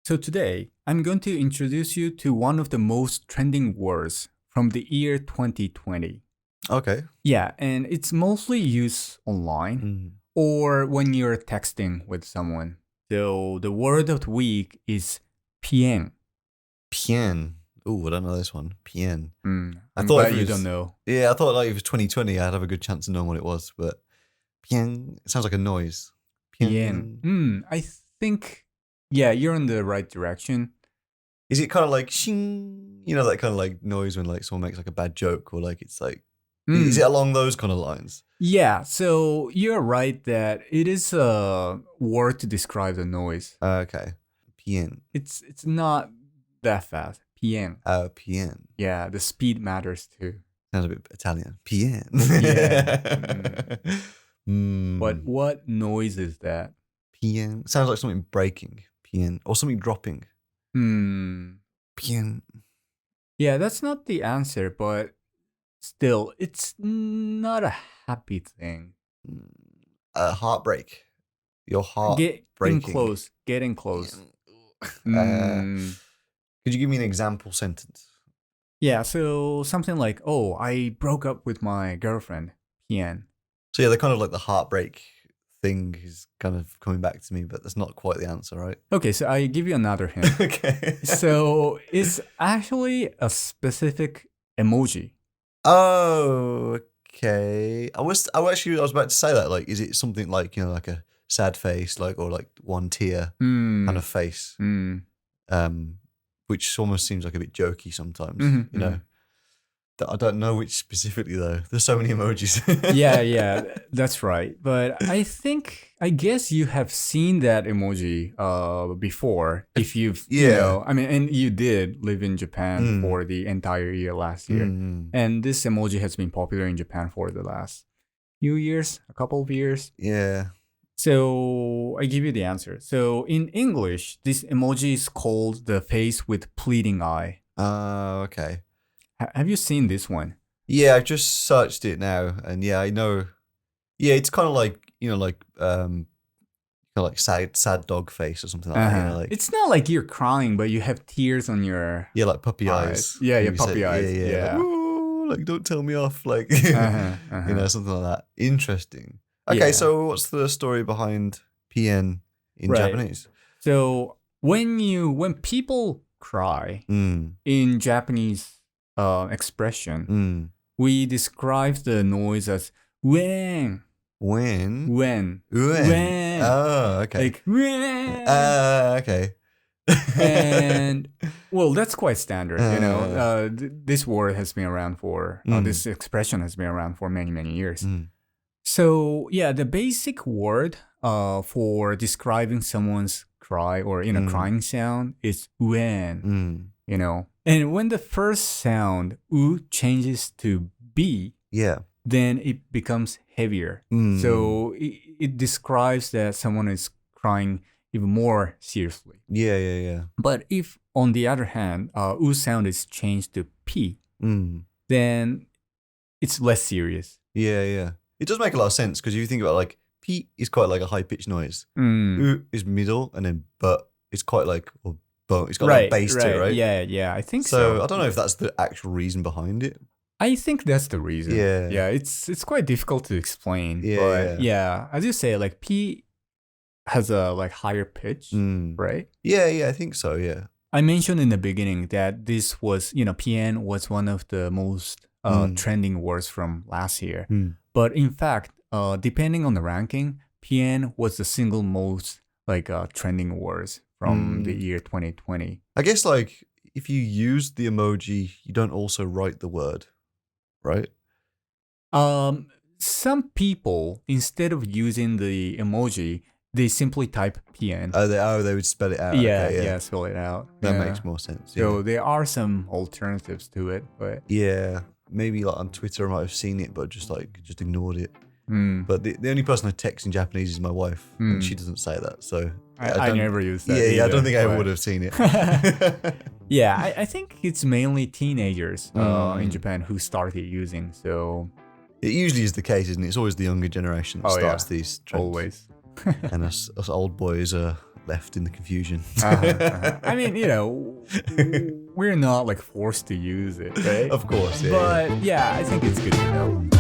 So today, I'm going to introduce you to one of the most trending words from the year 2020. Okay. Yeah, and it's mostly used online or when you're texting with someone. So the word of the week is Pien. Pien. Ooh, I don't know this one. Pien. I'm glad you don't know. Yeah, I thought like if it was 2020, I'd have a good chance of knowing what it was. But Pien, it sounds like a noise. Pien. I think, yeah, you're in the right direction. Is it kind of like shing? You know, that kind of like noise when like someone makes like a bad joke or like it's like, is it along those kind of lines? Yeah, so you're right that it is a word to describe the noise. Okay. Pien. It's not that fast. Pien. Pien. Yeah, the speed matters too. Sounds a bit Italian. Pien. But what noise is that? Pien. Sounds like something breaking. Pien. Or something dropping. Pien. Yeah, that's not the answer, but still, it's not a happy thing. Heartbreak. Your heart breaking. Getting close. Could you give me an example sentence? Yeah, so something like, oh, I broke up with my girlfriend, Pien. So yeah, they're kind of like the heartbreak thing is kind of coming back to me, but that's not quite the answer, right? Okay, so I give you another hint. Okay. So it's actually a specific emoji. Oh, okay. I was about to say that. Like, is it something like, you know, like a sad face, like, or like one tear kind of face? Which almost seems like a bit jokey sometimes, you know? I don't know which specifically though. There's so many emojis. yeah, that's right. But I guess you have seen that emoji before. If you've, you know, I mean, and you did live in Japan for the entire year last year. And this emoji has been popular in Japan for the last few years, a couple of years. Yeah. So I give you the answer. So in English, this emoji is called the face with pleading eye. Okay. Have you seen this one? Yeah, I've just searched it now, and yeah, I know. Yeah, it's kind of like, you know, like kind of like sad dog face or something like that. You know, like, it's not like you're crying, but you have tears on your like puppy eyes. Yeah, puppy eyes. Yeah. Like, ooh, like don't tell me off, like you know, something like that. Interesting. Okay, so what's the story behind Pien in Japanese? So when people cry in Japanese expression, we describe the noise as when. When. Oh, okay. Like okay. And well, that's quite standard. You know, this word has been around for this expression has been around for many years. So yeah, the basic word for describing someone's cry or crying sound is when. You know, and when the first sound u changes to b, then it becomes heavier. So it describes that someone is crying even more seriously. Yeah. But if on the other hand, u sound is changed to p, then it's less serious. Yeah. It does make a lot of sense because if you think about like P is quite like a high pitched noise. U is middle, and then but it's quite like it's got like bass to it, right? Yeah, I think so. So I don't know if that's the actual reason behind it. I think that's the reason. Yeah, it's quite difficult to explain. Yeah, but yeah, as you say, like P has a like higher pitch, right? Yeah, I think so. Yeah. I mentioned in the beginning that this was, Pien was one of the most trending words from last year. But in fact, depending on the ranking, Pien was the single most like trending words from the year 2020. I guess like if you use the emoji, you don't also write the word, right? Some people, instead of using the emoji, they simply type Pien. They would spell it out. Yeah, spell it out. That makes more sense. So there are some alternatives to it, but yeah, maybe like on Twitter I might have seen it, but just ignored it. But the only person I text in Japanese is my wife, and she doesn't say that. So I never use that. Yeah, I don't think I ever would have seen it. Yeah, I think it's mainly teenagers in Japan who started using. So it usually is the case, isn't it? It's always the younger generation that starts these trends. Always. And us old boys are left in the confusion. I mean, we're not like forced to use it, right? Of course, yeah. But yeah, I think it's good to know.